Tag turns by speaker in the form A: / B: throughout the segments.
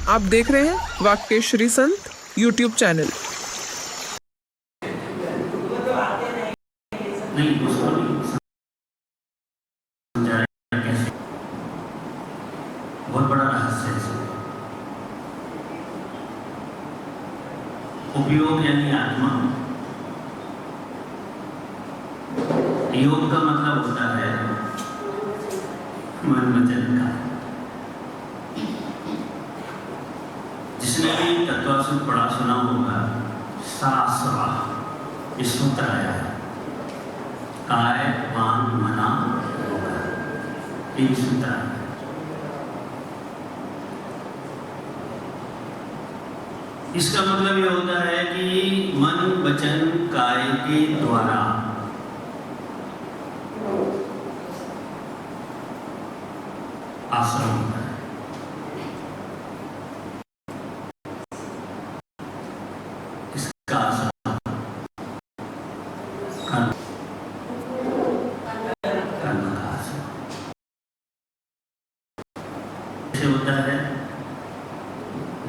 A: आप देख रहे हैं वाक्यश्री संत यूट्यूब चैनल।
B: नहीं उसको नहीं समझाया कैसे, बहुत बड़ा रहस्य है इसमें। उपयोग यानी आत्मा, योग का मतलब होता है मन वचन का। जिसने भी तत्वासुर पढ़ा सुना होगा, सासवा इस सूत्र आया है, काय वान मना होगा, एक सूत्र आया है। इसका मतलब ये होता है कि मन वचन काय के द्वारा आश्रम होता है। इसका आश्रम कर्म का आश्रम कैसे होता है?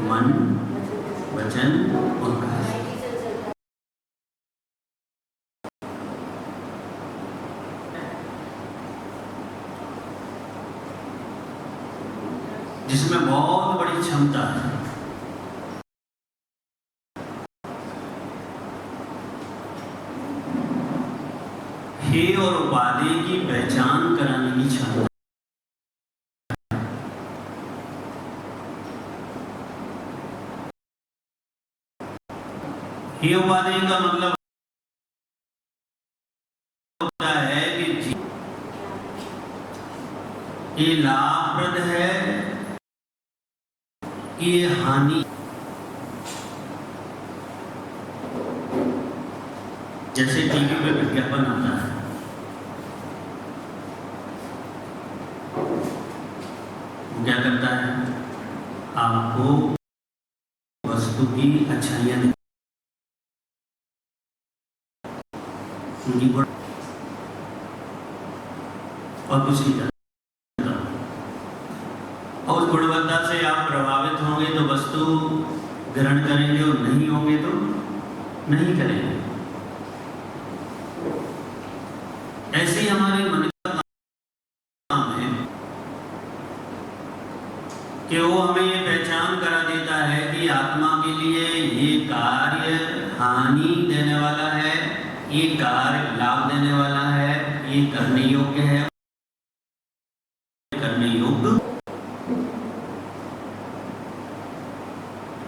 B: मन वचन और काया। जिसमें बहुत बड़ी क्षमता है। हे और उपाधि की पहचान कराने की क्षमता। हे उपाधि का मतलब होता है कि ये लाभप्रद है, ये हानि। जैसे टीवी पे विज्ञापन आता है, वो क्या करता है? आपको वस्तु की अच्छाइयां उनकी और कुछ नहीं करता। और उस गुणवत्ता से आप प्रभावित होंगे तो वस्तु ग्रहण करेंगे, और नहीं होंगे तो नहीं करेंगे। ऐसे ही हमारे मन का काम है कि वो हमें ये पहचान करा देता है कि आत्मा के लिए ये कार्य हानि देने वाला है, ये कार्य लाभ देने वाला है, ये करने योग्य है, करने योग्य।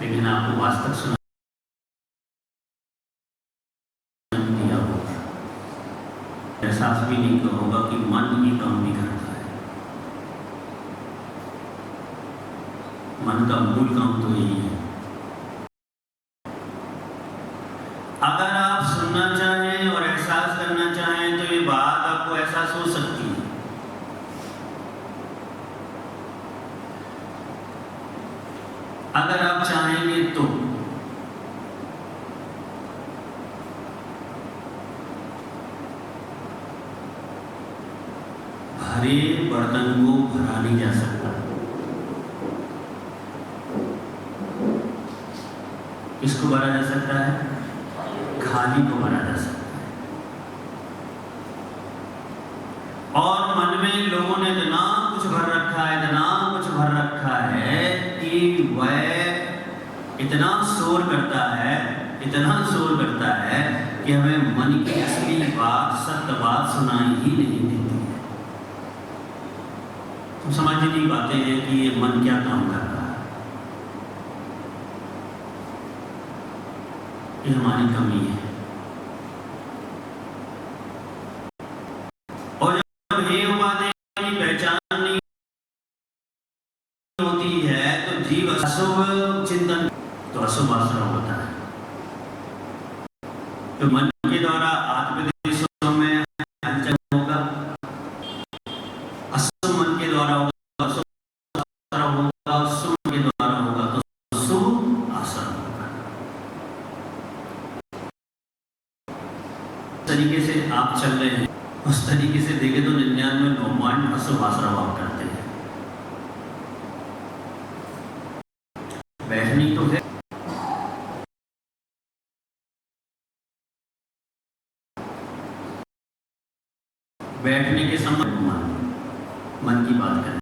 B: लेकिन आपको वास्तव सुना दिया होगा, एहसास भी नहीं होगा कि मन ये काम भी करता है। मन का मूल काम तो यही है। अगर आप सुनना चाहें और एहसास करना चाहें तो ये बात आपको एहसास हो सकती है। अगर आप चाहेंगे तो भरे बर्तन को भरा नहीं जा सकता। किसको भरा जा सकता है? खाली को भरा जा सकता है। और मन में लोगों ने इतना कुछ भर रखा है, इतना कुछ भर रखा है कि वह इतना शोर करता है, इतना शोर करता है कि हमें मन की असली बात, सत्य बात सुनाई ही नहीं देती है। तो समझ ही नहीं पाते हैं कि ये मन क्या काम कर रहा है। ये हमारी कमी है। और जब हे उपाधि की पहचान नहीं होती है तो जीव अशुभ चिंतन, तो अशुभ आश्रम होता है। तो मन के द्वारा आत्मविदेशों में हलचल होगा, अशुभ मन के द्वारा होगा, अशुभ होगा, शुभ के आप चल रहे हैं, उस तरीके से देखे तो 99 नौमान असुभाषा भाव करते हैं। बैठनी तो है, बैठने के समय मन की बात करें।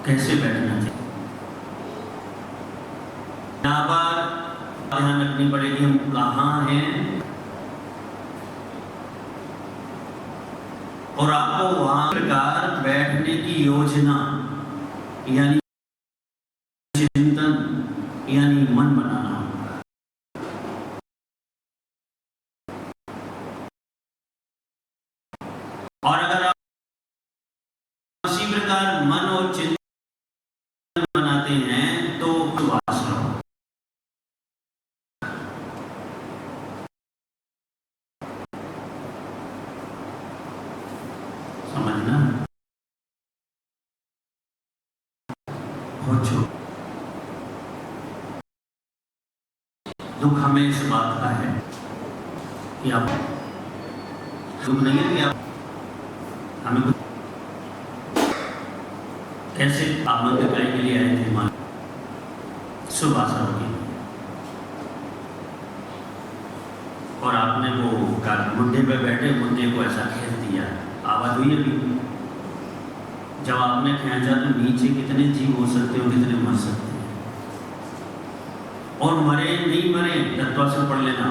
B: कैसे बैठना चाहिए, यहाँ पर ध्यान रखनी पड़ेगी हम कहाँ हैं और आपको वहां प्रकार बैठने की योजना यानी चिंतन यानी मन बनाना होगा। और अगर आप उसी प्रकार मन और चिंतन बनाते हैं तो वासना समझना हो। दुख हमें इस बात का है कि आप दुख नहीं है कि आप हमें कुछ कैसे आप मंदिर करने के लिए आए थे, मान शुभ आशा होगी और आपने वो मुद्दे पे बैठे मुद्दे को ऐसा खींच दिया, आवाज हुई अभी जब आपने खींचा तो नीचे कितने जीव हो सकते हो, कितने मर सकते हैं और मरे नहीं मरे तत्व से पढ़ लेना।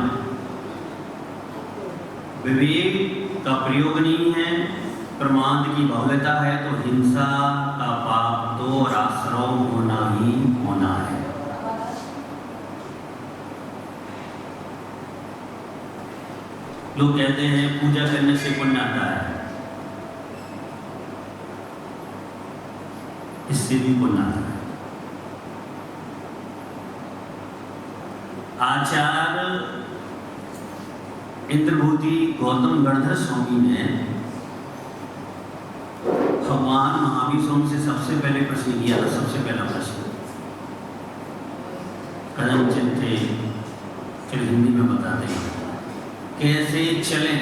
B: विवेक का प्रयोग नहीं है, प्रमाद की बहुलता है तो हिंसा का पाप तो और आश्रम होना ही होना है। लोग कहते हैं पूजा करने से पुण्य आता है, इससे भी पुण्य आता है। आचार्य इंद्रभूति गौतम गणधर स्वामी ने भगवान महावीर स्वामी से सबसे पहले प्रश्न किया था। सबसे पहला प्रश्न कदम चिंते, चलो हिंदी में बताते हैं, कैसे चलें,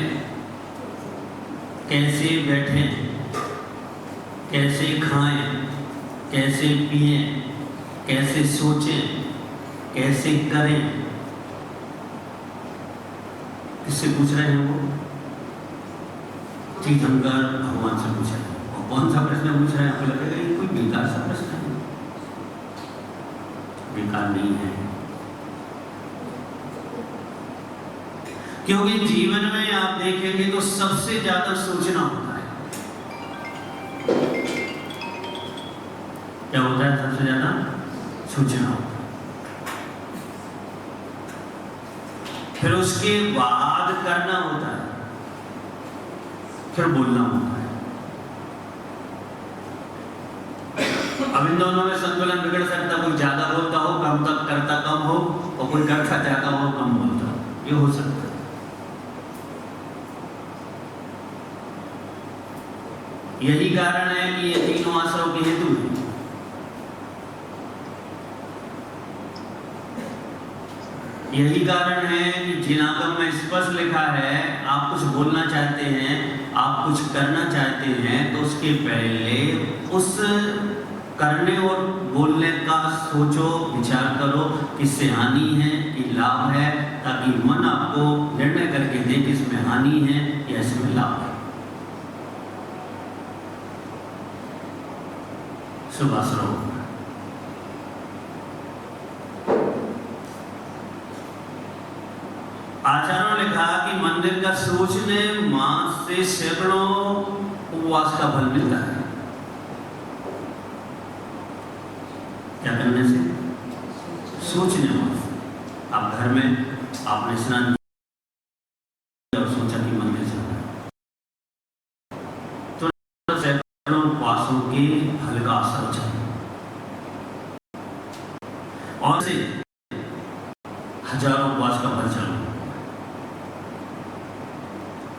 B: कैसे बैठें, कैसे खाएं, कैसे पिएं, कैसे सोचें, कैसे करें। किससे पूछ रहे हैं वो? तीर्थंकर भगवान से पूछ रहे हैं। और कौन सा प्रश्न पूछ रहे हैं? आपको लगेगा ये कोई बेकार सा प्रश्न है। बेकार नहीं है, क्योंकि जीवन में आप देखेंगे तो सबसे ज्यादा सोचना होता है। क्या होता है? सबसे ज्यादा सोचना होता है, फिर उसके बाद करना होता है, फिर बोलना होता है। अब इन दोनों में संतुलन बिगड़ सकता, कोई ज्यादा बोलता हो, कम तक करता कम हो, और कोई करता ज्यादा हो, कम बोलता हो, ये हो सकता है। यही कारण है कि ये तीनों आश्रम के हेतु हैं। यही कारण है कि जिनागम में स्पष्ट लिखा है, आप कुछ बोलना चाहते हैं, आप कुछ करना चाहते हैं तो उसके पहले उस करने और बोलने का सोचो, विचार करो, किससे हानि है कि लाभ है, ताकि मन आपको निर्णय करके दे कि इसमें हानि है या इसमें लाभ है। सुभाषराव आचार्यों ने कहा कि मंदिर का सोचने मास से सैकड़ों उपवास का फल मिलता है। क्या करने से? सोचने मास। आप घर में आपने स्नान किया और सोचा कि मंदिर जाना है, तो सैकड़ों उपवासों के फल का असर हो जाए और से हजारों उपवास का फल चलो।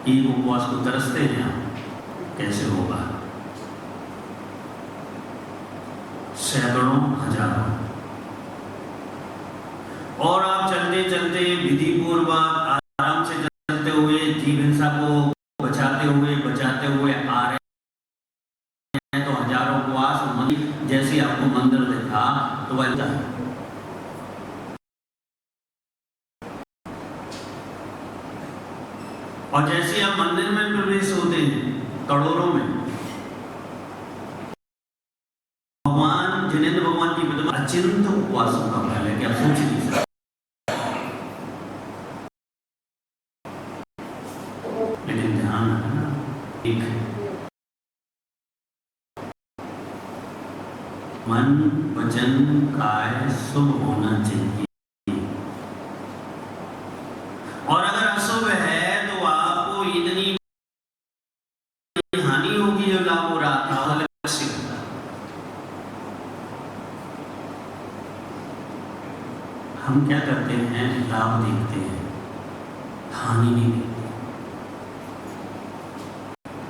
B: एक उपवास को तरसते हैं आप, कैसे होगा? सैकड़ों, हजारों। और आप चलते चलते विधि पूर्वक आराम से चलते हुए जीव हिंसा को बचाते हुए आ रहे हैं, तो हजारों उपवास मंदिर जैसे आपको मंदिर दिखा तो वैसा है। और जैसे आप मंदिर में प्रवेश होते हैं करोड़ों में, भगवान जिनेंद्र भगवान की प्रतिमा अचिंत उपवासों का फल है कि आप सोच नहीं सकते। लेकिन ध्यान रखना, एक मन वचन काय शुभ होना चाहिए, और अगर अशुभ है तो आपको इतनी हानि होगी जो लाभ हो रहा था। हम क्या करते हैं, लाभ देखते हैं, हानि नहीं देखते।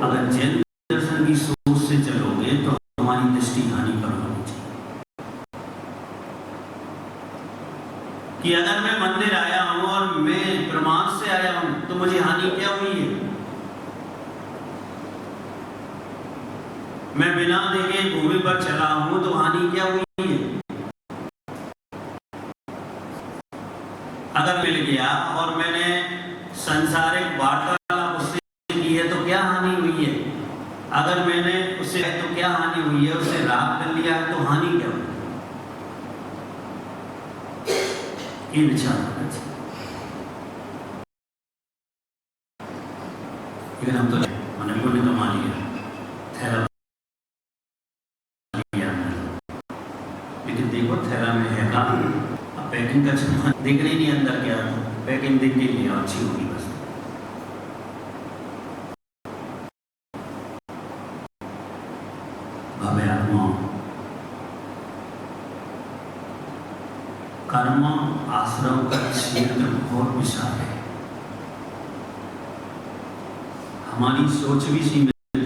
B: अगर जैन दर्शन की सोच से चलोगे तो हमारी दृष्टि हानि पर होनी चाहिए कि अगर मैं मंदिर आया हूं और मैं प्रमाद से आया हूं तो मुझे हानि क्या हुई है। मैं बिना देखे भूमि पर चला हूं तो हानि क्या हुई है। अगर मिल गया और मैंने संसारिक वार्तालाप उससे की है तो क्या हानि हुई है। अगर मैंने उससे तो क्या हानि हुई है, उससे राग कर लिया है तो हानि क्या हुई। ये विचार होना चाहिए। लेकिन हम तो मनों ने कमा लिया, थैला लिया, लेकिन देखो थैला में है का, अब पैकिंग का सामान दिख रही नहीं अंदर क्या, पैकिंग दिख नहीं लिया, अच्छी होगी बस। भव्य आत्मा कर्म आश्रम का क्षेत्र बहुत विशाल है। हमारी सोच भी सीमित है,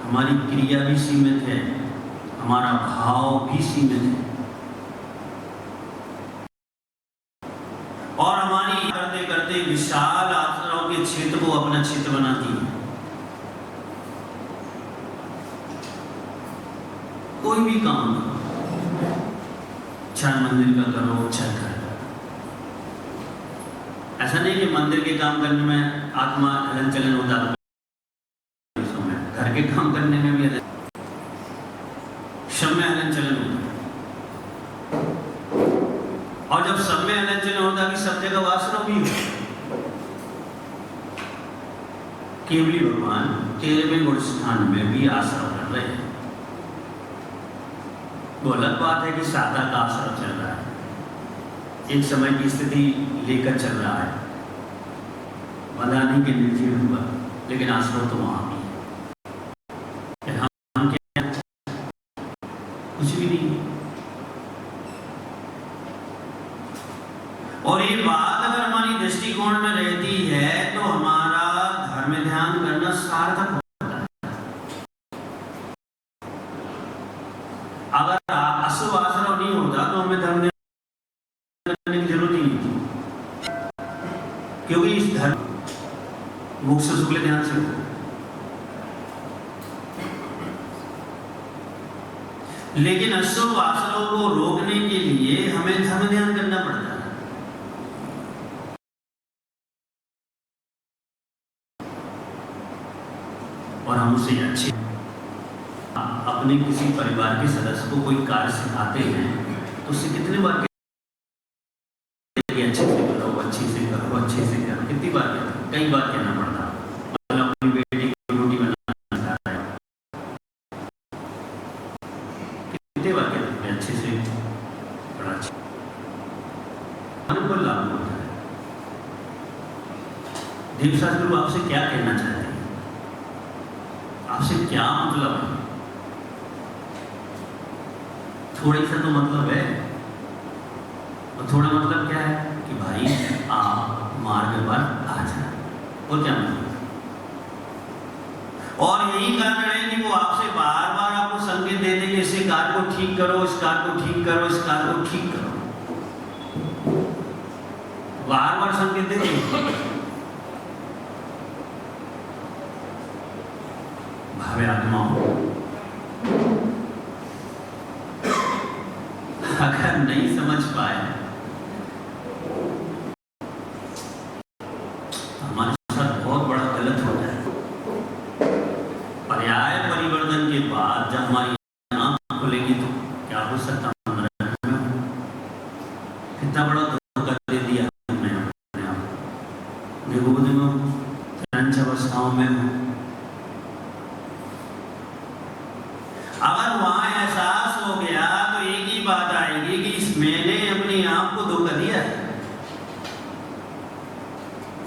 B: हमारी क्रिया भी सीमित है, हमारा भाव भी सीमित है, और हमारी करते करते विशाल आश्रम के क्षेत्र को अपना क्षेत्र बनाती है। कोई भी काम करो, चाहे मंदिर का करो चाहे घर का। ऐसा नहीं कि मंदिर के काम करने में आत्मा हलन चलन होता है, घर के काम करने में भी सब में हलन चलन होता है। और जब सब में हलन चलन होता है कि सब जगह वासना भी हो। केवली भगवान 13वें गुण स्थान में भी आश्रम कर रहे हैं। वो अलग बात है कि सादा का आश्रम चल रहा है, एक समय की स्थिति लेकर चल रहा है, मदानी के निर्जीव हुआ, लेकिन आश्रम तो वहां भी है। हम क्या, कुछ भी नहीं। और ये बात अगर हमारी दृष्टिकोण में रहती है तो हमारा धर्म ध्यान करना सार्थक होता है। अगर अशुभ आश्रम नहीं होता तो हमें धर्म ध्यान करने की जरूरत ही नहीं थी, क्योंकि इस धर्म मुख से शुक्ल ध्यान से हो। लेकिन अशुभ आश्रम को रोकने के लिए हमें धर्म ध्यान करना पड़ता है। और हम उसे अच्छे अपने किसी परिवार के सदस्य को कोई कार्य सिखाते हैं तो उससे कितने बार अच्छे से करो, अच्छे से करो, अच्छे से करो, कितनी बार कहते, कई बार कहना पड़ता। अपनी बेटी को रोटी बनाना सिखा रहा है, कितनी बार कहते हैं अच्छे से, बड़ा अच्छा मन पर लागू होता है। देवशास्त्र गुरु आपसे क्या कहना चाहते हैं, आपसे क्या मतलब है। थोड़ी सा तो मतलब है, और थोड़ा मतलब क्या है कि भाई आप मार्ग पर आ जाए, वो क्या मतलब। और यही कारण है कि वो आपसे बार बार आपको संकेत देते कि कार को ठीक करो, इस कार को ठीक करो, इस कार को ठीक करो, बार बार संकेत देते। भावे आत्माओं, अगर नहीं समझ पाए तो हमारे साथ बहुत बड़ा गलत हो जाए। पर्याय परिवर्तन के बाद जब हमारी आंख खुलेगी तो क्या हो सकता है? कितना बड़ा धोखा दे दिया हमने अपने आप। विभूति में क्रंच अवस्थाओं में हूं, अगर वहां एहसास हो गया तो एक ही बात आएगी कि मैंने अपनी आंख को धोखा दिया है।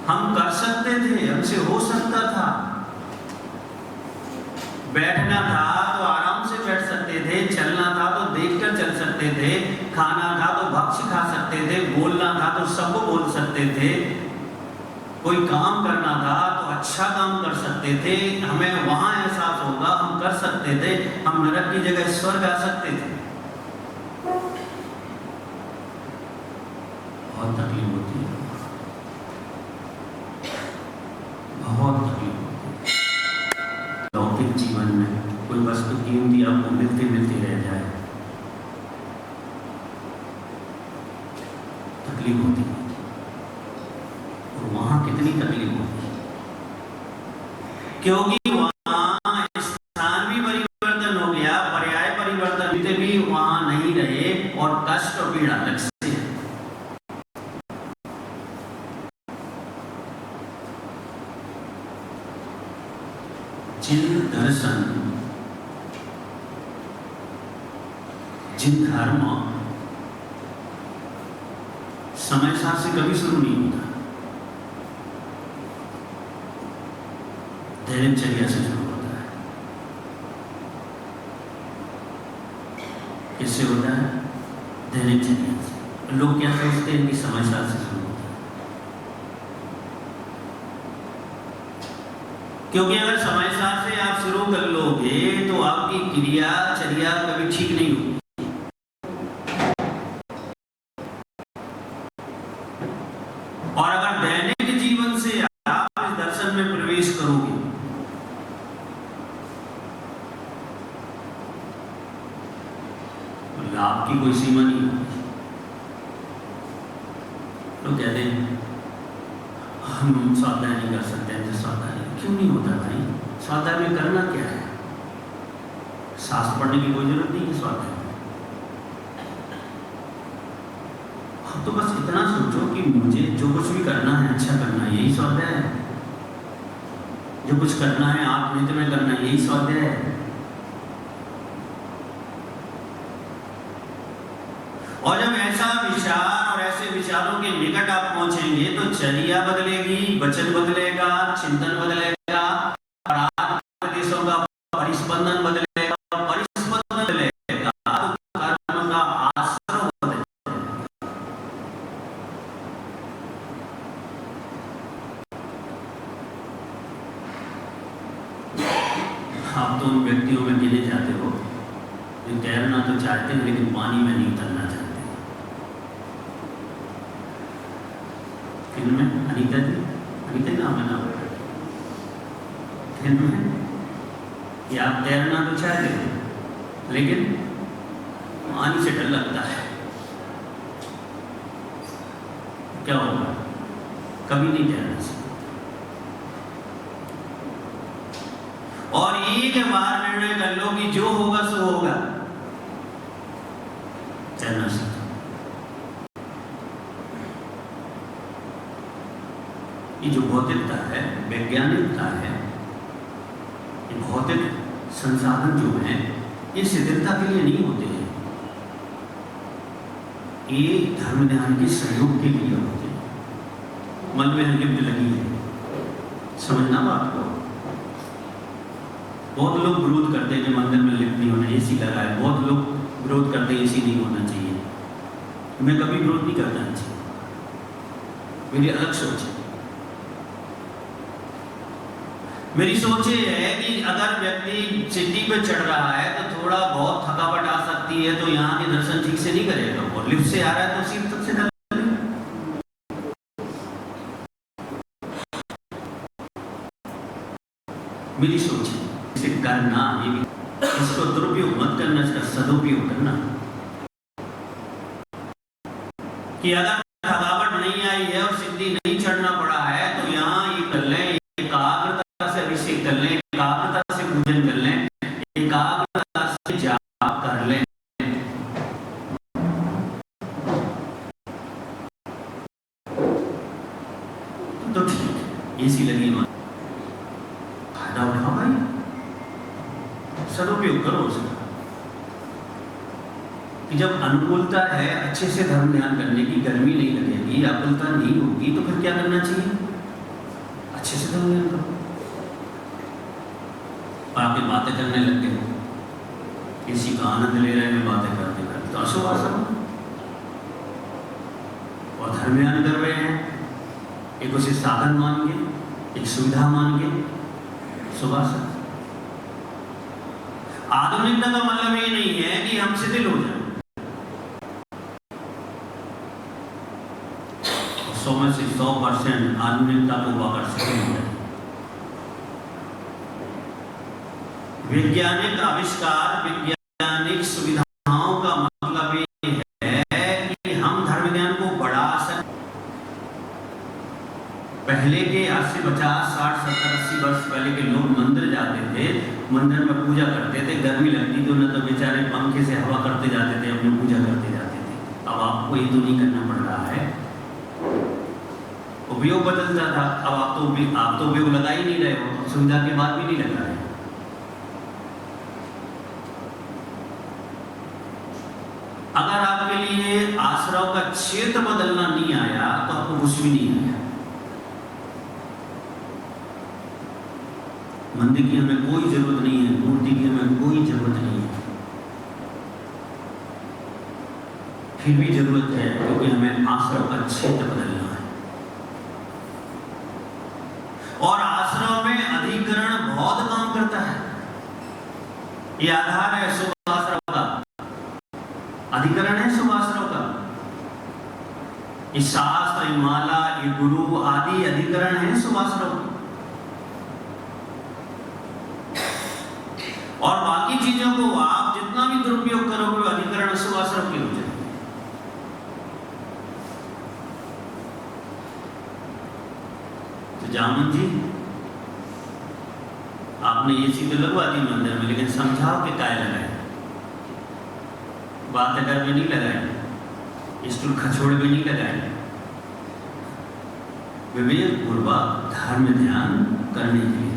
B: हम कर सकते थे, हमसे हो सकता था, बैठना था तो आराम से बैठ सकते थे, चलना था तो देखकर चल सकते थे, खाना था तो भक्ष्य खा सकते थे, बोलना था तो सब बोल सकते थे, कोई काम करना था तो अच्छा काम कर सकते थे। हमें वहां एहसास होगा हम कर सकते थे, हम नरक की जगह स्वर्ग आ सकते थे। बहुत तकलीफ होती है, बहुत तकलीफ होती है। लौकिक जीवन में कोई वस्तु कीमती आपको मिलते मिलते रह जाए, तकलीफ होती है। और वहां कितनी तकलीफ होती है, क्योंकि वहां स्थान भी परिवर्तन हो गया, पर्याय परिवर्तन भी वहां नहीं रहे और कष्ट और पीड़ा अलग से है। जिन दर्शन, जिन धर्म समय साथ से कभी शुरू नहीं होता, दिनचर्या से शुरू होता है। किससे होता है? दिनचर्या से। लोग क्या सोचते हैं कि समय साथ से शुरू होता है, क्योंकि अगर समय साथ से आप शुरू कर लोगे तो आपकी क्रियाचर्या कभी ठीक नहीं होगी। और अगर दैनिक जीवन से आप इस दर्शन में प्रवेश करोगे तो लाभ की कोई सीमा नहीं होगी। लोग कहते हैं हम स्वाध्याय नहीं कर सकते हैं, स्वाध्याय क्यों नहीं होता भाई? स्वाध्याय में करना क्या है? शास्त्र पढ़ने की कोई जरूरत नहीं है स्वाध्याय में। तो बस इतना सोचो कि मुझे जो कुछ भी करना है अच्छा करना है, यही स्वाध्याय है। जो कुछ करना है आप नित्य में करना है, यही स्वाध्याय है। और जब ऐसा विचार और ऐसे विचारों के निकट आप पहुंचेंगे तो चर्या बदलेगी, वचन बदलेगा, चिंतन बदलेगा, देशों का परिस्पंदन बदलेगा, परिस्पंदन बदलेगा तो कर्म का आश्रय बदलेगा। आप तो उन व्यक्तियों में गिने जाते हो जो तैरना तो चाहते हैं लेकिन पानी में नहीं उतरना चाहते। फिल्म में अनीता जी, अनीता नाम है ना फिल्म में, कि आप तैरना तो चाहते हो लेकिन पानी से डर लगता है। क्या होगा? कभी नहीं तैरना सीखो। और एक बार निर्णय कर लो कि जो होगा सो होगा, तैरना सीखो। ये जो भौतिकता है, वैज्ञानिकता है, ये भौतिक संसाधन जो हैं ये शिथिलता के लिए नहीं होते हैं, ये धर्म ध्यान के सहयोग के लिए होते हैं। मन में लिप्त लगी है, समझना बात को। बहुत लोग विरोध करते हैं कि मंदिर में लिफ्ट नहीं होना, एसी लगा है। बहुत लोग विरोध करते हैं एसी नहीं होना चाहिए। मैं कभी विरोध नहीं करता चाहिए, मेरी अलग सोच है। मेरी सोच ये है कि अगर व्यक्ति सीढ़ी पे चढ़ रहा है तो थोड़ा बहुत थकावट आ सकती है, तो यहाँ के दर्शन ठीक से नहीं करेगा। और लिफ्ट से आ रहा है तो सीट तक से मेरी सोच है इसे करना, ये भी इसको दुरुपयोग मत करना, इसका सदुपयोग करना। कि अगर थकावट नहीं आई है और सीढ़ी नहीं चढ़ना पड़ा है तो यहाँ ये कर लें, एकाग्रता से अभिषेक कर लें, एकाग्रता से पूजन कर लें, एकाग्रता से जाप कर लें। तो ठीक है, एसी लगी मत, फायदा उठाओ भाई, सदुपयोग करो उसका। कि जब अनुकूलता है अच्छे से धर्म ध्यान करने की, गर्मी नहीं लगेगी, आकुलता नहीं होगी, तो फिर क्या करना चाहिए? अच्छे से धर्म ध्यान करो। और आप बातें करने लग गए, किसी का आनंद ले रहे हैं बातें करते करते, तो अशुभ आसन। और धर्म ध्यान कर रहे हैं, एक उसे साधन मान के, एक सुविधा मान के, सुभाषण। आधुनिकता का मतलब ये नहीं है कि हम शिथिल हो जाए। 100 में से 100% आधुनिकता को वाकर शिथिल हो जाए। वैज्ञानिक आविष्कार, वैज्ञानिक सुविधाओं का मतलब ये है कि हम धर्म ज्ञान को बढ़ा सकते। पहले के आज से 50, 60, 70, 80 वर्ष पहले के लोग मंदिर जाते थे, मंदिर में पूजा करते थे, गर्मी लगती तो न तो बेचारे पंखे से हवा करते जाते थे, अपनी पूजा करते जाते थे। अब आपको ये तो नहीं करना पड़ रहा है, उपयोग बदलता था। अब आप तो उपयोग लगा ही नहीं रहे हो, सुविधा के बाद भी नहीं लगा रहे। अगर आपके लिए आश्रम का क्षेत्र बदलना नहीं आया तो आपको कुछ भी नहीं आया। मंदिर की हमें कोई जरूरत नहीं है, मूर्ति की हमें कोई जरूरत नहीं है, फिर भी जरूरत है क्योंकि हमें आश्रम का क्षेत्र बदलना है। और आश्रम में अधिकरण बहुत काम करता है। ये आधार है शुभ आश्रम का, अधिकरण है शुभ आश्रम का। ये शास्त्र, ये माला, ये गुरु आदि अधिकरण है शुभ आश्रम। और बाकी चीजों को आप जितना भी दुरुपयोग करोगे अधिकरण शुभ आश्रम के हो जाएंगे। तो जामन जी, आपने ये चीज लगवा दी मंदिर में, लेकिन समझाओ कि काय लगाए, बात अगर में नहीं लगाए, स्टूल खचोड़ में नहीं लगाए, विवेक पूर्वक धर्म ध्यान करने के लिए।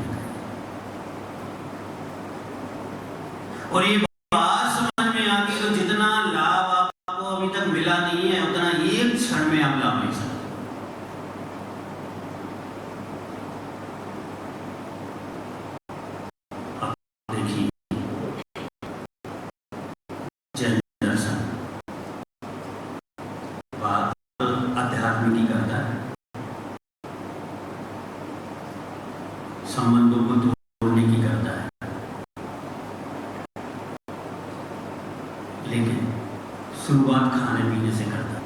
B: और ये बात समझ में आती तो जितना लाभ आपको अभी तक मिला नहीं है उतना एक क्षण में आप लाभ ले सकते। अब देखिए जैन दर्शन बात अध्यात्म की करता है, संबंधों को तोड़ने की करता है, लेकिन शुरुआत खाने पीने से करता है।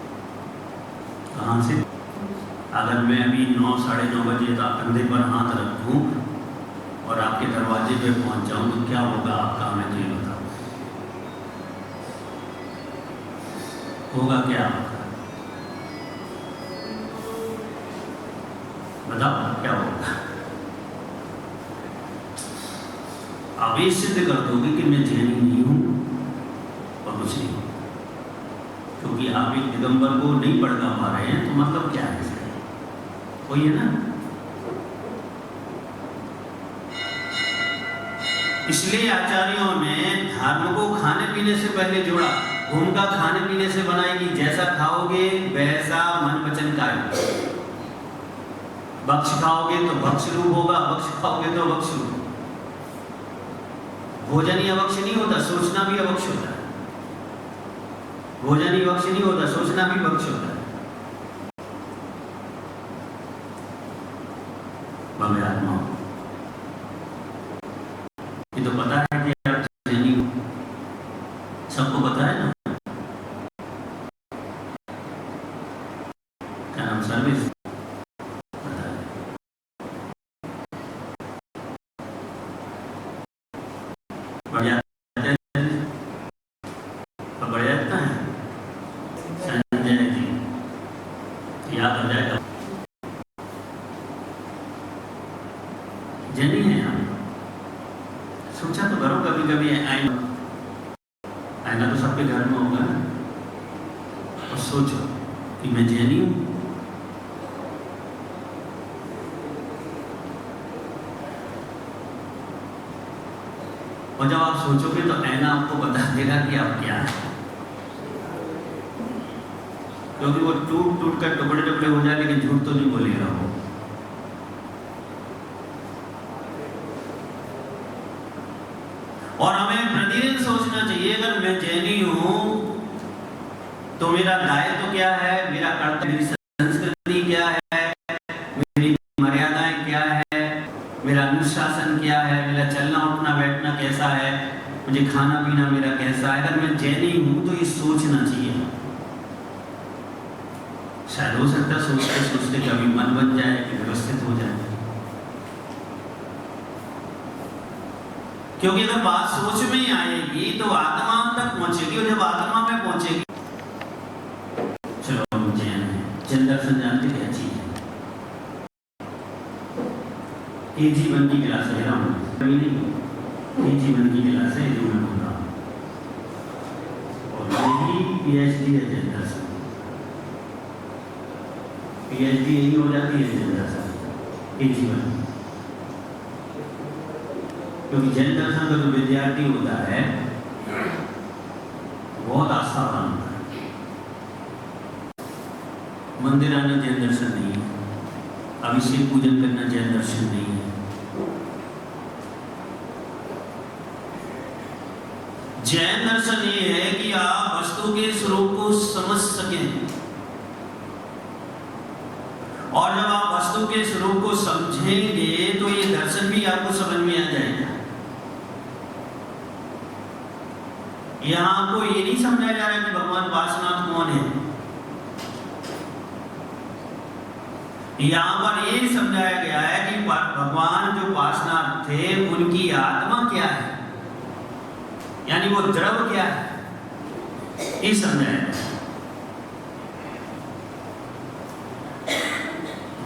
B: कहाँ से? अगर मैं अभी 9, साढ़े 9 बजे तक कंधे पर हाथ रखूं और आपके दरवाजे पे पहुंच जाऊं तो क्या होगा आपका, मैं तो ये बताऊं, होगा क्या होगा? बताओ क्या होगा? आप ये सिद्ध कर दोगे कि मैं जैनी नहीं हूं और कुछ नहीं, क्योंकि आप एक दिगंबर को नहीं भड़का पा रहे हैं, तो मतलब क्या है इसका? वही है ना। इसलिए आचार्यों ने धर्म को खाने पीने से पहले जोड़ा। भूमिका खाने पीने से बनाएगी, जैसा खाओगे वैसा मन वचन कार्य। भक्ष खाओगे तो भक्ष रूप होगा, भक्ष खाओगे तो भक्ष रूप। भोजन ही अभक्ष नहीं होता, सोचना भी अभक्ष होता है। भोजन ही भक्ष नहीं होता, सोचना भी भक्ष होता है। भव्य आत्मा सर्विस। बढ़ जाता है संजय जी, याद हो जाएगा। जैनी है हम, सोचा तो करो कभी कभी आईना तो सबके घर में होगा ना, और सोचो कि मैं जैनी हूँ। और जब आप सोचोगे तो आईना आपको बता देगा कि आप क्या है, क्योंकि वो टूट टूट कर टुकड़े टुकड़े हो जाए लेकिन झूठ तो नहीं बोलेगा वो। और हमें प्रतिदिन सोचना चाहिए, अगर मैं जैनी हूं तो मेरा दायित्व क्या है, मेरा कर्तव्य, मेरी संस्कृति क्या है, मेरी मर्यादाएं क्या है, मेरा अनुशासन क्या है, मेरा चलना उठना बैठना कैसा है, मुझे खाना पीना मेरा कैसा है। अगर मैं जैनी हूं तो ये सोचना चाहिए। शायद हो सकता है सोचते सोचते कभी मन बन जाए कि व्यवस्थित हो जाए, क्योंकि अगर बात सोच में ही आएगी तो आत्मा तक पहुंचेगी, और जब आत्मा में पहुंचेगी, चलो हम जैन हैं, जैन दर्शन जानते क्या चीज है? ये जीवन की क्लास है, ये जीवन की क्लास है जो मैं बोल रहा हूँ, और यही PhD है जैन दर्शन। PhD यही हो जाती है जैन दर्शन, ये जीवन। क्योंकि जैन दर्शन का जो विद्यार्थी होता है बहुत आस्थावान होता है। मंदिर आना जैन दर्शन नहीं है, अभिषेक पूजन करना जैन दर्शन नहीं है। जैन दर्शन ये है कि आप वस्तु के स्वरूप को समझ सकें, और जब आप वस्तु के स्वरूप को समझेंगे तो ये दर्शन भी आपको समझ में आ जाएगा। यहां आपको ये नहीं समझाया जा रहा कि भगवान पार्श्वनाथ कौन है, यहां पर ये समझाया गया है कि भगवान जो पार्श्वनाथ थे उनकी आत्मा क्या है, यानी वो द्रव क्या है, ये समझाया गया।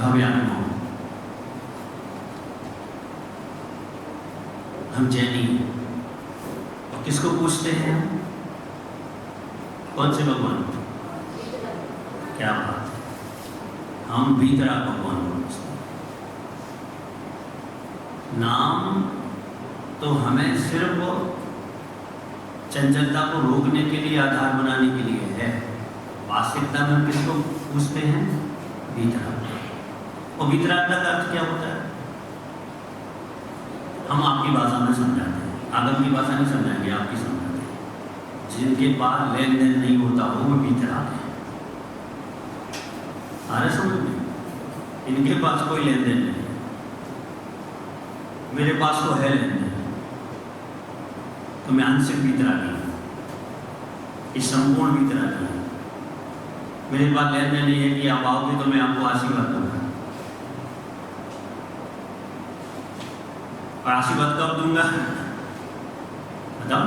B: भव्यात्मा हम जैनी हैं, और किसको पूछते हैं? कौन से भगवान? क्या बात है, हम भीतरा भगवान को पूछते हैं। नाम तो हमें सिर्फ चंचलता को रोकने के लिए, आधार बनाने के लिए है। वास्तविकता में हम किसको पूछते हैं? भीतरा। और भीतरात्मा का अर्थ क्या होता है? हम आपकी भाषा में समझाते हैं, आगम की भाषा नहीं समझाएंगे, आपकी समझाते हैं। जिनके पास लेन देन नहीं होता वो भीतर आते हैं, आ रहे समझ में? इनके पास कोई लेन देन नहीं है, मेरे पास तो है लेन देन, तो मैं आंशिक भीतर आ गया, इस संपूर्ण भीतर आ गया। मेरे पास लेन देन नहीं है कि आप आओगे तो मैं आपको आशीर्वाद दूंगा, और आशीर्वाद कब दूंगा? बताओ,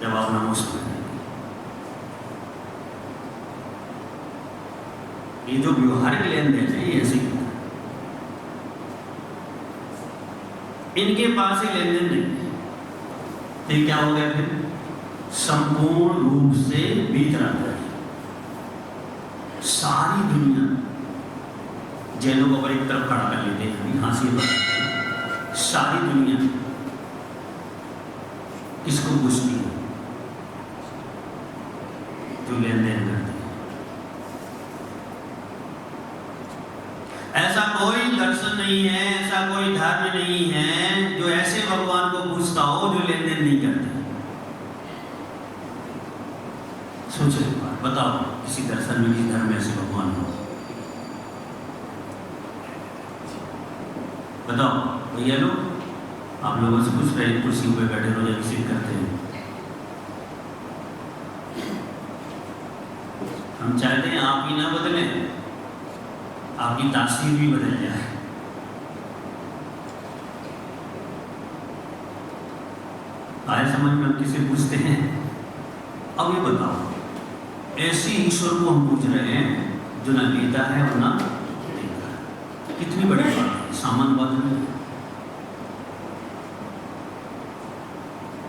B: जब आप नमस्कार। ये जो व्यवहारिक लेन देन है ये ऐसे ही, इनके पास ही लेन देन नहीं है, तो क्या हो गया फिर? संपूर्ण रूप से भीतर आता है। सारी दुनिया जैनों को पर एक तरफ खड़ा कर लेते हैं, यहां से सारी दुनिया किसको पूछती है? जो लेन देन करते हैं। ऐसा कोई दर्शन नहीं है, ऐसा कोई धर्म नहीं है जो ऐसे भगवान को पूछता हो जो लेन देन नहीं करते। सोचो एक बार, बताओ किसी दर्शन में, किसी धर्म में ऐसे भगवान हो? बताओ भैया लोग, आप लोगों से पूछ रहे, कुर्सी पे बैठे रोज अभिषेक करते हैं, हम चाहते हैं आप ही ना बदलें, आपकी तासीर भी बदल जाए। आए समझ में? किसे पूछते हैं, अब ये बताओ, ऐसे ईश्वर को हम पूछ रहे हैं जो ना लेता है और ना देता है। कितनी बड़ी बात है, सामान्य बात नहीं।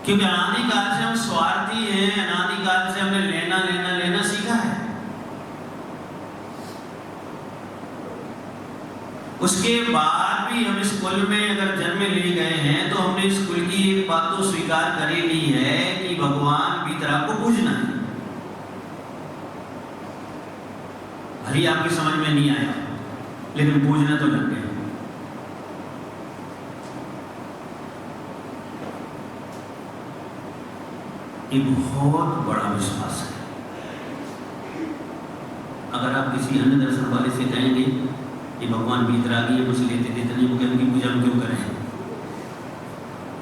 B: क्योंकि अनादिकाल से हम स्वार्थी हैं, अनादिकाल से हमने लेना लेना लेना सीखा है। उसके बाद भी हम इस कुल में अगर जन्म ले गए हैं तो हमने इस कुल की एक बात तो स्वीकार कर ही ली है कि भगवान भीतरा को पूजना है। भली आपकी समझ में नहीं आया, लेकिन पूजना तो लग गए। ये बहुत बड़ा विश्वास है। अगर आप किसी अन्य दर्शन वाले से कहेंगे कि भगवान भीतरागी है, मुझे लेते देते नहीं, वो कहेंगे इनकी पूजा हम क्यों करें,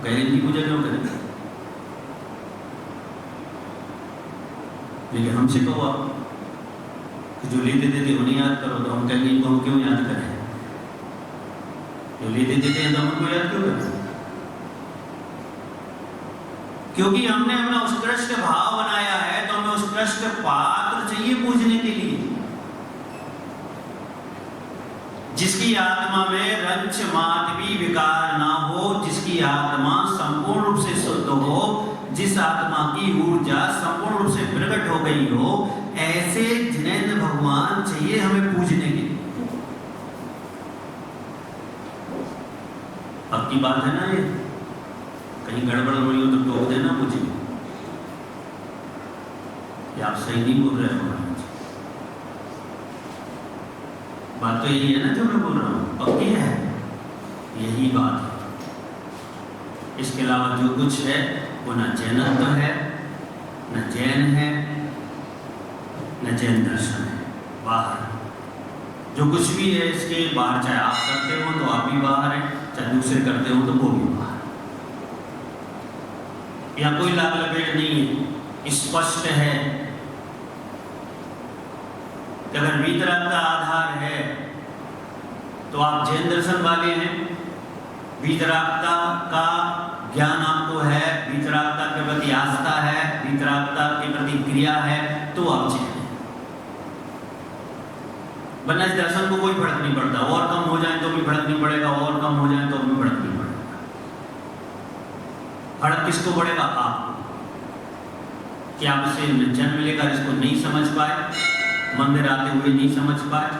B: कहेंगे इनकी पूजा क्यों करें। लेकिन हमसे कहो आप जो लेते देते उन्हें याद करो, तो हम कहेंगे इनको हम क्यों याद करें, जो लेते देते हैं तो हम उनको याद क्यों करें। क्योंकि हमने अपना उत्कृष्ट भाव बनाया है, तो हमें उत्कृष्ट पात्र चाहिए पूजने के लिए, जिसकी आत्मा में रंच मात्र भी विकार ना हो, जिसकी आत्मा संपूर्ण रूप से शुद्ध हो, जिस आत्मा की ऊर्जा संपूर्ण रूप से प्रकट हो गई हो, ऐसे जिनेंद्र भगवान चाहिए हमें पूजने के लिए। अब की बात है ना, ये कहीं गड़बड़ हुई हो तो टोक देना मुझे कि आप सही नहीं बोल रहे हो। बात तो यही है ना जो मैं बोल रहा हूँ, पक्की है, यही बात है। इसके अलावा जो कुछ है वो न जैनत्व है, न जैन है, न जैन दर्शन है, बाहर। जो कुछ भी है इसके बाहर, चाहे आप करते हो तो आप भी बाहर हैं, चाहे दूसरे करते हो तो वो भी बाहर। यहाँ कोई लाभ लपेट नहीं है, स्पष्ट है कि अगर वीतराग का आधार है तो आप जैन दर्शन वाले हैं, वीतरागता का ज्ञान आपको है, वीतरागता के प्रति आस्था है, वीतरागता के प्रति क्रिया है, तो आप जैन हैं। वरना इस दर्शन को कोई फर्क नहीं पड़ता, और कम हो जाए तो भी फर्क नहीं पड़ेगा, और कम हो जाए तो भी फर्क नहीं पड़ेगा। फर्क किसको पड़ेगा? आपको, कि आप इसे जन्म लेकर इसको नहीं समझ पाए, मंदिर आते हुए नहीं समझ पाए,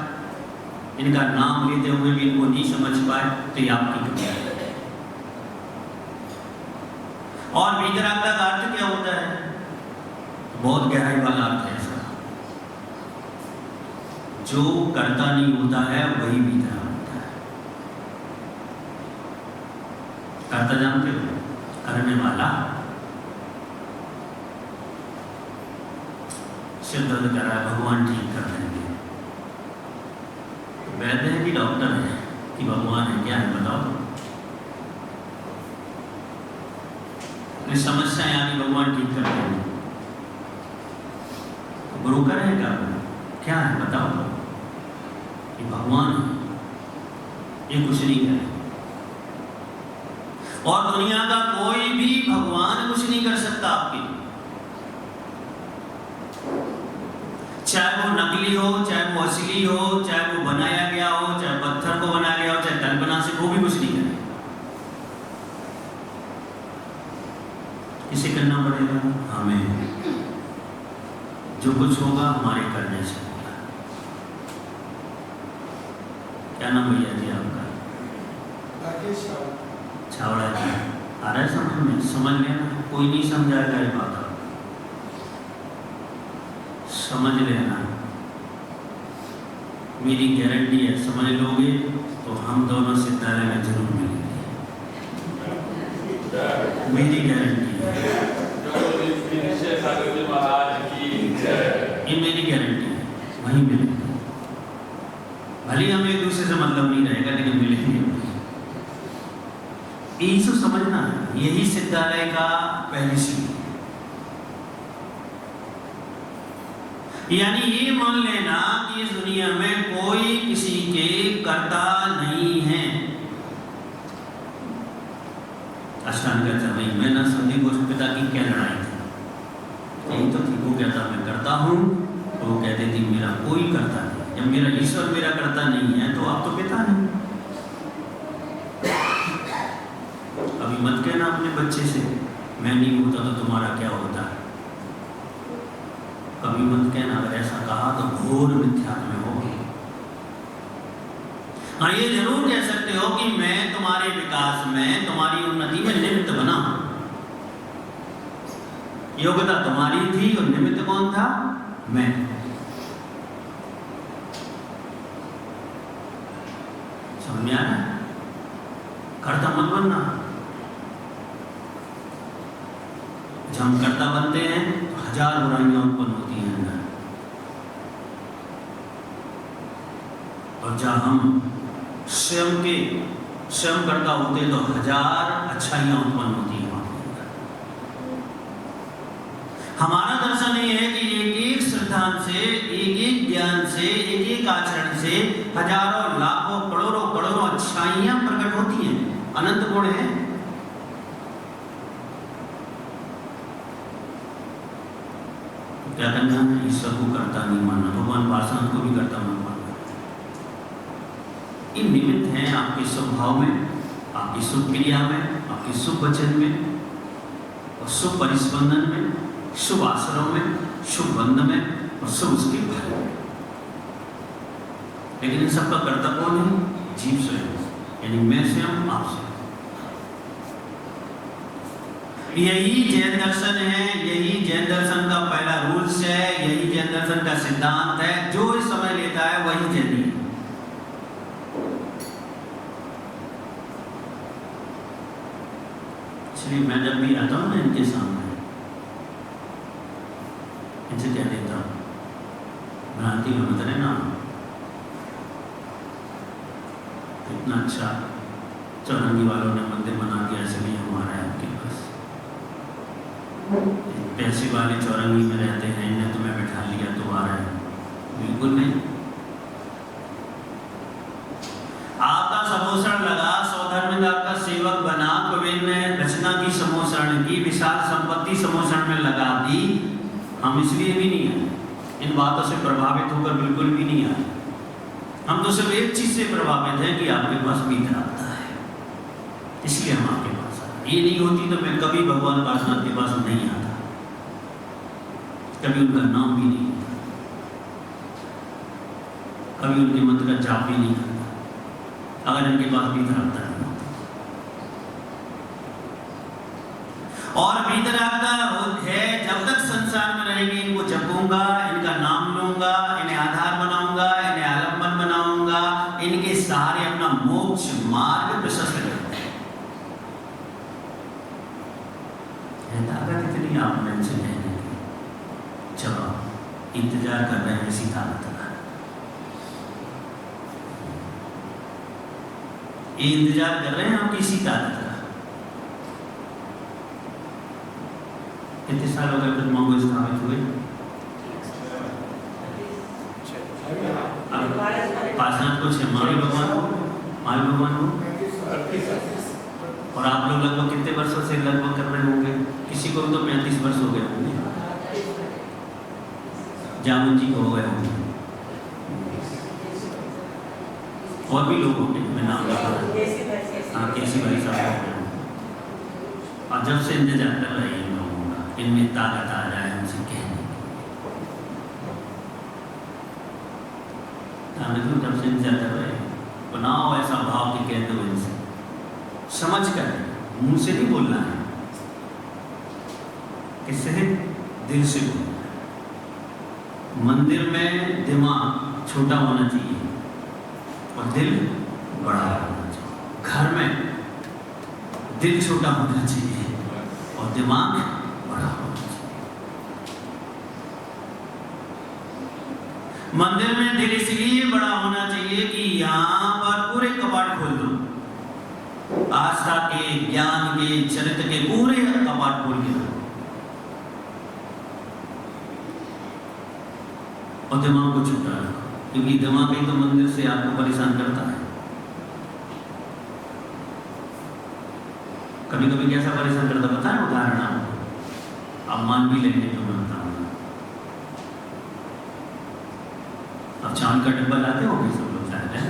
B: इनका नाम लेते हुए भी इनको नहीं समझ पाए, तो ये आपकी क्रिया है। और वीतरागता का अर्थ क्या होता है? बहुत गहराई वाला अर्थ है इसका। जो करता नहीं होता है वही वीतराग होता है। करता जानते हो? करने वाला। सिर दर्द कर रहा है, भगवान ठीक कर देंगे। वैद्य है कि डॉक्टर है कि भगवान है, क्या है बताओ? समस्या यानी भगवान ठीक कर देंगे। ब्रोकर है क्या है बताओ? कि भगवान है, ये कुछ नहीं करे। और दुनिया का कोई भी भगवान कुछ नहीं कर सकता आपके लिए, चाहे वो नकली हो, चाहे वो असली हो, चाहे वो बनाया गया हो, चाहे पत्थर को बनाया गया हो, चाहे कल्पना से, वो भी कुछ नहीं करे। इसे करना पड़ेगा हमें। जो कुछ होगा हमारे करने से होगा। क्या नाम भैया जी आपका? छावड़ा जी। आ रहा है समझ में? समझ लेना, कोई नहीं समझाएगा ये बात, समझ लेना, मेरी गारंटी है। समझ लोगे तो हम दोनों सितारे में जरूर मिलेंगे, मेरी गारंटी है। ये मेरी गारंटी है, वहीं मिलेंगे। भले हम एक दूसरे से मतलब नहीं रहेगा, लेकिन मिलेंगे। यही समझना है, यही सिद्धालय का पहली सीढ़ी। यानी ये मान लेना कि इस दुनिया में कोई किसी के करता नहीं है। अष्टांग कहता भाई मैं ना समझी गोष्ठ पिता की क्या लड़ाई थी, यही तो थी। वो कहता मैं करता हूँ, तो वो कहते थी मेरा कोई करता नहीं। जब मेरा ईश्वर मेरा करता नहीं है तो आप तो पिता नहीं। अभी मत कहना अपने बच्चे से मैं नहीं होता तो तुम्हारा क्या होता। कभी मत कहना, अगर ऐसा कहा तो घोर मिथ्यात्व में होगी। हाँ ये जरूर कह सकते हो कि मैं तुम्हारे विकास में, तुम्हारी उन्नति में निमित्त बना। योग्यता तुम्हारी थी और निमित्त कौन था? मैं। समझ में आ रहा है? कर्ता मत बनना। जब हम कर्ता बनते हैं तो हजार बुराइयां उत्पन्न होती हैं अंदर, और जब हम स्वयं कर्ता होते तो हजार अच्छाइयां उत्पन्न होती हैं। हमारा दर्शन ये है कि एक एक सिद्धांत से, एक एक ज्ञान से, एक एक आचरण से हजारों लाखों करोड़ों अच्छाइयां प्रकट होती हैं। अनंत गुण है। क्या करना है? ईश्वर को कर्ता नहीं मानना, भगवान पार्षद को भी कर्ता मत मानना। ये निमित्त हैं आपके स्वभाव में, आपकी शुभ क्रिया में, आपके शुभ वचन में, और शुभ परिस्पंदन में, शुभ आश्रम में, शुभ बंध में, और शुभ उसके फल में। लेकिन इन सबका कर्ता कौन है? जीव स्वयं, यानी मैं स्वयं, आप स्वयं। यही जैन दर्शन है, यही जैन दर्शन का पहला रूल्स है, यही जैन दर्शन का सिद्धांत है। जो इस समय लेता है वही जैनी है। इसलिए मैं जब भी आता हूं ना इनके सामने, इनसे कह देता हूं भ्रांति में मत रहना। इतना अच्छा चौरंगी वालों ने मंदिर बना दिया, इसलिए हमारा है आपके पास। पैसे वाले चौरंगी में रहते हैं, इन्हें तुम्हें बिठा लिया तो आ रहा है। बिल्कुल नहीं। आपका समोषण लगा, सौधर्म का सेवक बना, कुबेर ने रचना की समोषण की, विशाल संपत्ति समोषण में लगा दी। हम इसलिए भी नहीं आए, इन बातों से प्रभावित होकर बिल्कुल भी नहीं आए। हम तो सिर्फ एक चीज से प्रभावित हैं कि आपके पास बीत रखता है, इसलिए हम आपके पास आए। ये नहीं होती तो मैं कभी भगवान पार्षद के पास नहीं आता, कभी उनका नाम भी नहीं होता, कभी उनके मंत्र का जाप भी नहीं करता, अगर इनके पास भीतर आता है। और भीतर आता है, जब तक संसार में रहेंगे इनको जपूंगा, इनका नाम लूंगा, इन्हें आधार बनाऊंगा, इन्हें आलम्बन बनाऊंगा, इनके सहारे अपना मोक्ष मार्ग प्रशस्त करूंगा। ताकत इतनी आप में से रहने की, जब आप इंतजार कर रहे हैं इसी ताकत का। ये इंतजार कर रहे हैं आप किसी ताकत का। कितने साल हो गए प्रतिमा को स्थापित हुए? पार्षद को 6, महावीर भगवान को, और आप लोग लगभग कितने वर्षों से लगभग कर रहे होंगे? किसी को तो 35 वर्ष हो गए होंगे, जामुन जी को हो गए होंगे, और भी लोग होंगे, मैं नाम बता रहा हूँ। हाँ, केसी भाई साहब हो गए। और जब से इंतजार कर रहे हैं लोगों का, इनमें ताकत आ जाए हमसे कहने की। जब से इंतजार कर रहे हैं, बनाओ ऐसा भाव कि कह दो इनसे, समझ कर, मुंह से नहीं बोलना है, किससे? दिल से बोलना है। मंदिर में दिमाग छोटा होना चाहिए और दिल बड़ा होना चाहिए। घर में दिल छोटा होना चाहिए और दिमाग बड़ा होना चाहिए। मंदिर में दिल इसलिए बड़ा होना चाहिए कि यहाँ पर पूरे कपाट खोल दो, आस्था के, ज्ञान के, चरित्र के पूरे कपाट खोल के दो, और दिमाग को छोटा रखो। क्योंकि दिमाग ही तो मंदिर से आपको परेशान करता है। कभी कभी कैसा परेशान करता पता है? उदाहरण आप मान भी लेंगे जो मैं बताऊंगा। अब चांद का डब्बा लाते हो सब लोग शायद है,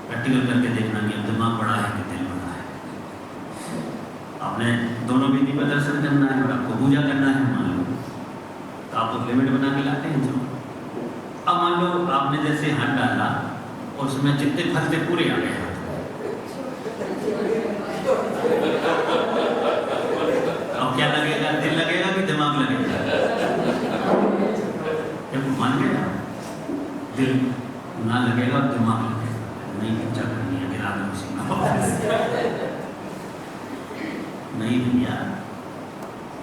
B: प्रैक्टिकल करके देखना कि अब दिमाग बड़ा है कि दिल बड़ा है। आपने दोनों विधि में दर्शन करना है और आपको पूजा करना है मान लो, तो आप लोग लिमिट बना के लाते हैं जो। अब मान लो आपने जैसे हाथ डाला और उसमें जितने फल थे पूरे आ गए, अब क्या लगेगा? दिल लगेगा कि दिमाग लगेगा? जब मान गया दिल ना लगेगा और दिमाग लगेगा, नहीं पूजा करनी है गिरा दो उसी में। नहीं भैया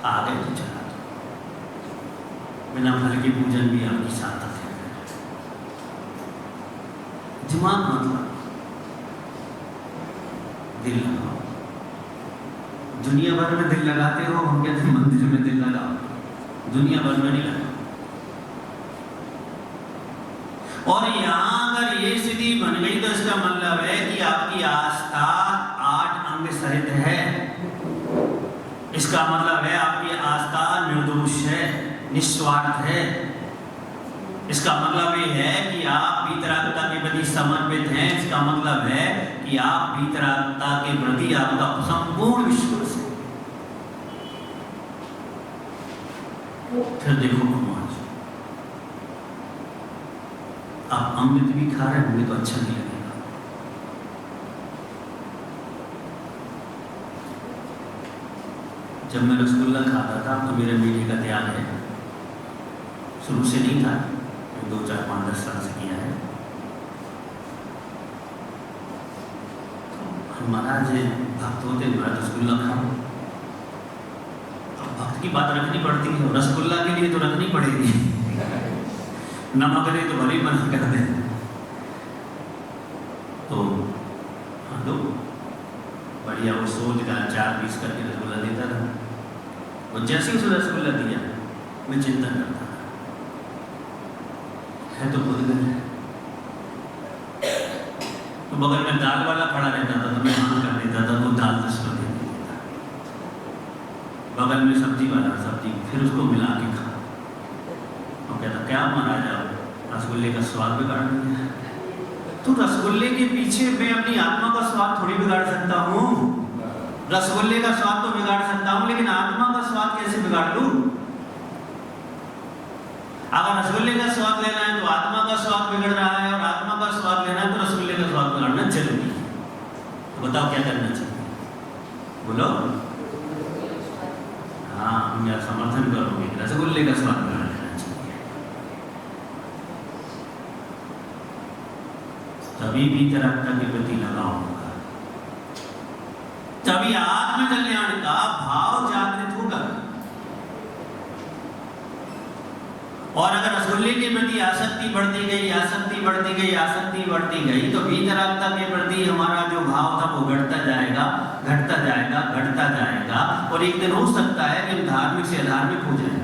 B: आ गए तो चला दो, बिना फल की पूजन भी आपकी सार्थक है। दिमाग मतलब दिल लगाओ। दुनिया भर में दिल लगाते हो, हम कहते हैं मंदिर में दिल लगाओ, दुनिया भर में नहीं लगाओ। और यहां अगर ये स्थिति बन गई तो इसका मतलब है कि आपकी आस्था 8 अंग सहित है। इसका मतलब है आपकी आस्था निर्दोष है, निस्वार्थ है। इसका मतलब ये है कि आप वीतरागता के प्रति समर्पित हैं। इसका मतलब है कि आप वीतरागता के प्रति आपका संपूर्ण विश्वास है। फिर देखो भगवान, आप अमृत भी खा रहे होंगे तो अच्छा नहीं लगेगा। जब मैं रसगुल्ला खाता था तो मेरे मीठे का ध्यान है, शुरू से नहीं था, 2, 4, 5, 10 साल से किया है। तो महाराज भक्त होते महाराज रसगुल्ला खाओ, तो भक्त की बात रखनी पड़ती है, रसगुल्ला के लिए तो रखनी पड़ेगी। नमक नहीं तो भले मना कर दे। तो हाँ तो बढ़िया वो सोच का 4 पीस करके रसगुल्ला देता था। और जैसे उसे रसगुल्ला दिया मैं चिंता करता था, है तो खुद गए। तो बगल में दाल वाला खड़ा रहता था तो मैं हाँ कर देता था, वो दाल रसगुल्ला दे देता। बगल में सब्जी वाला सब्जी, फिर उसको मिला के खा। और कहता क्या महाराज रसगुल्ले का स्वाद बिगाड़ दिया। तो रसगुल्ले के पीछे मैं अपनी आत्मा का स्वाद थोड़ी बिगाड़ सकता हूँ। रसगुल्ले का स्वाद तो बिगाड़ सकता हूँ, लेकिन आत्मा का स्वाद कैसे बिगाड़ लूं? अगर रसगुल्ले का स्वाद लेना है तो आत्मा का स्वाद बिगड़ रहा है, और आत्मा का स्वाद लेना है तो रसगुल्ले का स्वाद बिगाड़ना जरूरी है। तो बताओ क्या करना चाहिए? बोलो। हाँ, मेरा समर्थन करोगे, रसगुल्ले का स्वाद बिगाड़ लेना चाहिए। तभी वीतरागता के प्रति लगाव होगा, तभी आत्म कल्याण का भाव जागृत होगा। और अगर रसगुल्ले के प्रति आसक्ति बढ़ती गई, आसक्ति बढ़ती गई, आसक्ति बढ़ती गई, तो वीतरागता के प्रति हमारा जो भाव था वो घटता जाएगा, घटता जाएगा, घटता जाएगा। और एक दिन हो सकता है कि हम धार्मिक से अधार्मिक हो जाएं,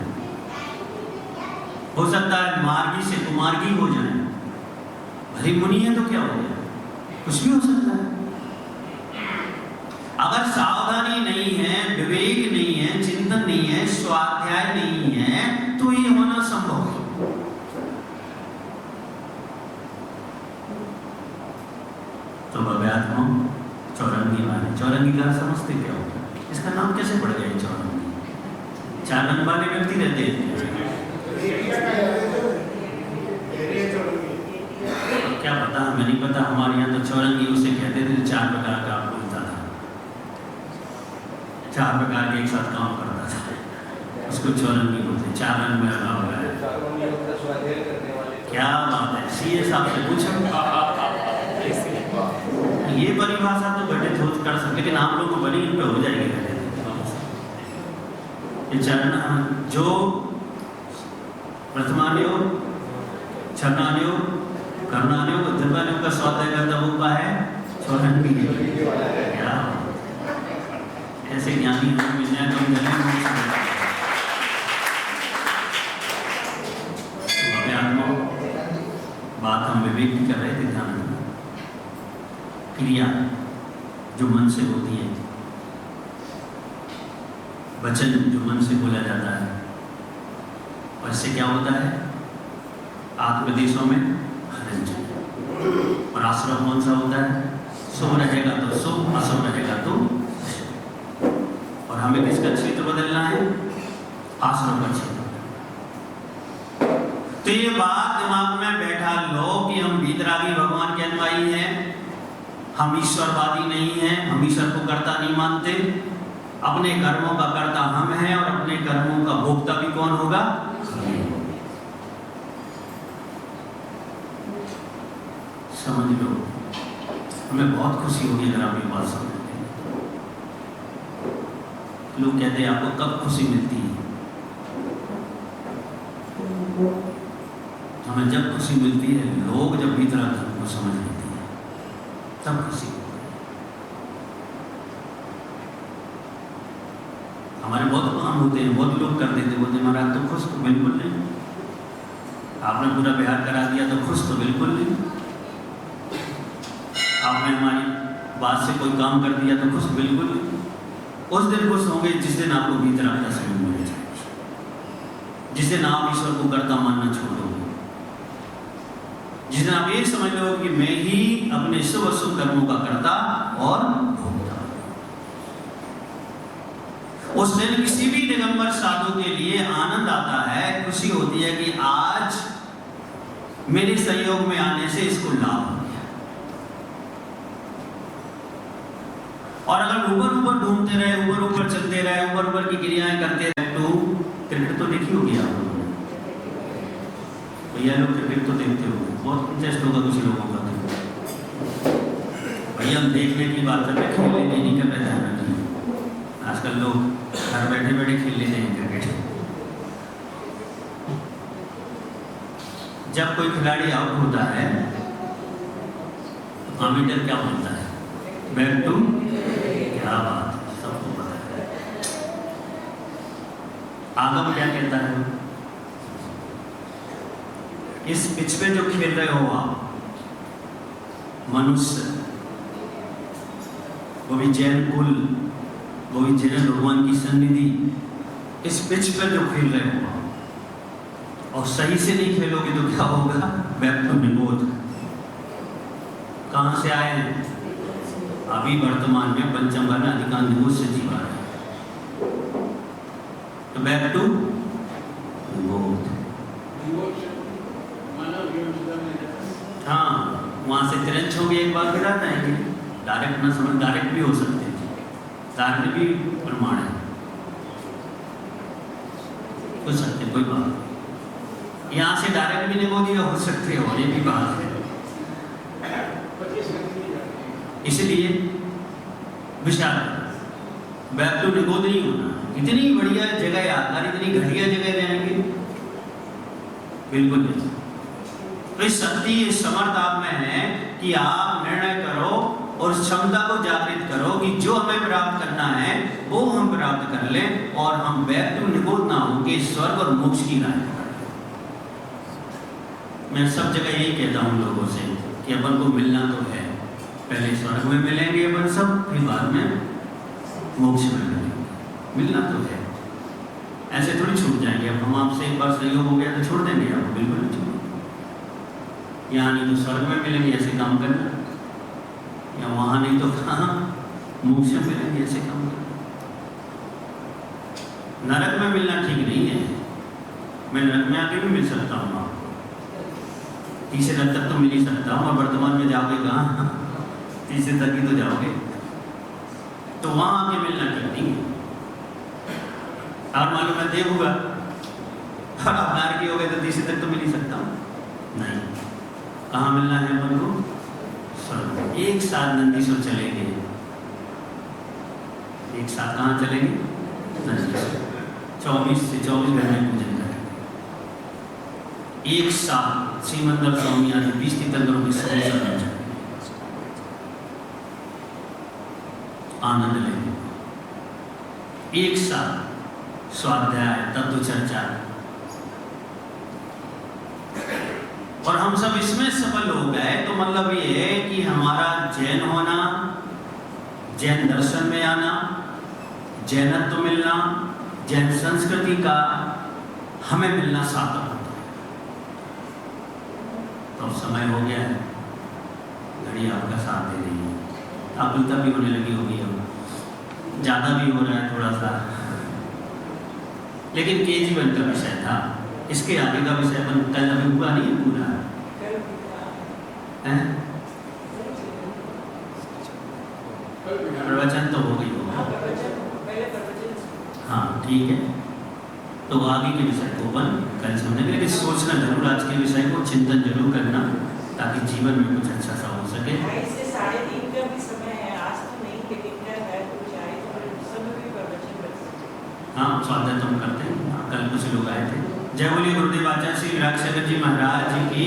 B: हो सकता है मार्गी से कुमार्गी हो जाएं। भले मुनि है तो क्या हो गया, कुछ भी हो सकता है। अगर सावधानी नहीं है, विवेक नहीं है, चिंतन नहीं है, स्वाध्याय नहीं है, तो ये होना संभव है। तो भव्यात्मा चौरंगी वाले, चौरंगी का समझते क्या होगा? इसका नाम कैसे पड़ गया चौरंगी? 4 रंग वाले व्यक्ति रहते हैं। क्या पता, हमें नहीं पता। हमारे यहाँ तो चौरंगी उसे कहते थे 4 प्रकार का आपको होता था, 4 प्रकार के एक साथ काम करता था, उसको चौरंगी बोलते। 4 रंग में लगा हुआ है। क्या बात है, सीए साहब से पूछो। ये परिभाषा तो घटित हो कर सकते, लेकिन आप लोग को बड़ी इन पे हो जाएगी। ये चरण जो प्रथमान्यो, छठान्यो, कर्णान्यो, मध्यमान्यो का स्वाध्याय करता वो का है चौरंगी। क्या ऐसे ज्ञानी हम मिल जाए तो हम जलें। बात हम विवेक की कर रहे थे, ध्यान रखना। क्रिया जो मन से होती है, वचन जो मन से बोला जाता है, और इससे क्या होता है? आत्मदेशों में हलनचलन। और आश्रम कौन सा होता है? शुभ रहेगा तो शुभ, अशुभ रहेगा तो अशुभ। और हमें किसका क्षेत्र बदलना है? आश्रम का क्षेत्र। तो ये बात दिमाग में बैठा लो कि हम वीतरागी भगवान के अनुयायी हैं, हम ईश्वरवादी नहीं हैं, हम ईश्वर को कर्ता नहीं मानते, अपने कर्मों का कर्ता हम हैं और अपने कर्मों का भोक्ता भी कौन होगा? समझ लो, हमें बहुत खुशी होगी अगर आप ये बात समझेंगे। लोग कहते हैं आपको कब खुशी मिलती है? हमें जब खुशी मिलती है, लोग जब भीतर धर्म को समझ लेते हैं, तब खुशी होती है। हमारे बहुत काम होते हैं, बहुत लोग कर देते, बोलते महाराज तो खुश तो बिल्कुल नहीं, आपने पूरा बिहार करा दिया तो खुश तो बिल्कुल नहीं, आपने हमारी बात से कोई काम कर दिया तो खुश बिल्कुल नहीं। उस दिन खुश होंगे जिस दिन आपको भीतर आपका समझ में जाएगी, जिस दिन आप ईश्वर को कर्ता मानना छोड़ोगे, जिस दिन आप ये समझ लो कि मैं ही अपने शुभ अशुभ कर्मों का कर्ता और भोक्ता। उस दिन किसी भी दिगंबर साधु के लिए आनंद आता है, खुशी होती है कि आज मेरे सहयोग में आने से इसको लाभ हो गया। और अगर ऊपर ऊपर ढूंढते रहे, ऊपर ऊपर चलते रहे, ऊपर ऊपर की क्रियाएं करते रहे, तो क्रिकेट तो देखी होगी आप लोगों ने, भैया लोग क्रिकेट तो देखते हो, बहुत इंटरेस्ट होगा कुछ लोगों का। भैया हम देखने की बात कर रहे, खेलने की नहीं कर रहे, ध्यान रखिए। आजकल लोग घर बैठे बैठे खेल लेते हैं क्रिकेट। जब कोई खिलाड़ी आउट होता है तो कमेंटेटर क्या बोलता है? Back to. क्या बात है, सबको पता है। आगम क्या कहता है? इस पिच पे जो खेल रहे हो आप, मनुष्य, वो भी जैन कुल, वो भी जैन भगवान की सन्निधि, इस पिच पर जो खेल रहे हो और सही से नहीं खेलोगे तो क्या होगा? Back to Nibodh. कहां से आए हैं? अभी वर्तमान में पंचम वर्ण अधिकांश निबोध से जीवा रहे हैं, तो बैक टू निबोध। हाँ, वहां से तिरंज हो गए, एक बार फिर आ जाएंगे। डायरेक्ट ना समझ, डायरेक्ट भी हो सकते हैं, डायरेक्ट भी प्रमाण है, हो सकते, कोई बात नहीं। यहाँ से डायरेक्ट भी निबोध हो सकते हो, ये भी बात है। इसलिए विशाल बैक टू निबोध नहीं होना। इतनी बढ़िया जगह यादगार, इतनी घटिया जगह जाएंगे, बिल्कुल नहीं। तो इस शक्ति, इस समर्थ आप में है कि आप निर्णय करो और क्षमता को जागृत करो कि जो हमें प्राप्त करना है वो हम प्राप्त कर लें, और हम बैक टू निबोध ना होके स्वर्ग और मोक्ष की राह पकड़ें। मैं सब जगह यही कहता हूँ लोगों से कि अपन को मिलना तो है, पहले स्वर्ग में मिलेंगे अपन सब, फिर बाद में मोक्ष में मिलेंगे, मिलना तो है। ऐसे थोड़ी छूट जाएंगे। अब हम आपसे एक बार सहयोग हो गया तो छोड़ देंगे आपको? बिल्कुल नहीं छोड़ेंगे। यहाँ नहीं तो स्वर्ग में मिलेंगे, ऐसे काम करना, या वहाँ नहीं तो कहाँ मोक्ष में मिलेंगे, ऐसे काम करना। नरक में मिलना ठीक नहीं है। मैं नरक में आके भी मिल सकता हूँ आपको, तीसरे तक तो मिल ही सकता हूँ, और वर्तमान में जाओगे कहाँ? तीसरे तक ही तो जाओगे, तो वहाँ आके मिलना ठीक नहीं है। और मालूम है देव हुआ और आप नारकी हो गए तो तीसरे तक तो मिल ही सकता हूँ? नहीं। कहाँ मिलना है अपन को? स्वर्ग। एक साथ नंदीश्वर चलेंगे, एक साथ कहाँ चलेंगे? नंदीश्वर। 24 से 24 घंटे पूजन करेंगे एक साथ। श्रीमंदर स्वामी आदि 20 तीर्थंकरों के साथ आनंद लेंगे एक साथ। स्वाध्याय, तत्व चर्चा, और हम सब इसमें सफल हो गए, तो मतलब ये है कि हमारा जैन होना, जैन दर्शन में आना, जैनत्व मिलना, जैन संस्कृति का हमें मिलना सार्थक होता है। तो अब समय हो गया है, घड़ी आपका साथ दे रही है, आकुलता भी होने लगी होगी, अब ज़्यादा भी हो रहा है थोड़ा सा, लेकिन KG1 का विषय था, इसके आगे का विषय अपन कल अभी हुआ नहीं पूरा है, प्रवचन तो हो गई होगा, हाँ ठीक है। तो आगे के विषय को अपन कल समझेंगे, लेकिन सोचना जरूर, आज के विषय को चिंतन जरूर करना, ताकि जीवन में कुछ अच्छा सा हो सके।
C: 2:30 से 3:30 का भी समय है, आज तो नहीं, लेकिन क्या है कुछ आए तो उस समय भी प्रवचन कर सकते हैं।
B: हाँ स्वागत हम करते हैं, कल कुछ लोग आए थे। जय बोलिए गुरुदेव आचार्य श्री विराट सागर जी महाराज की।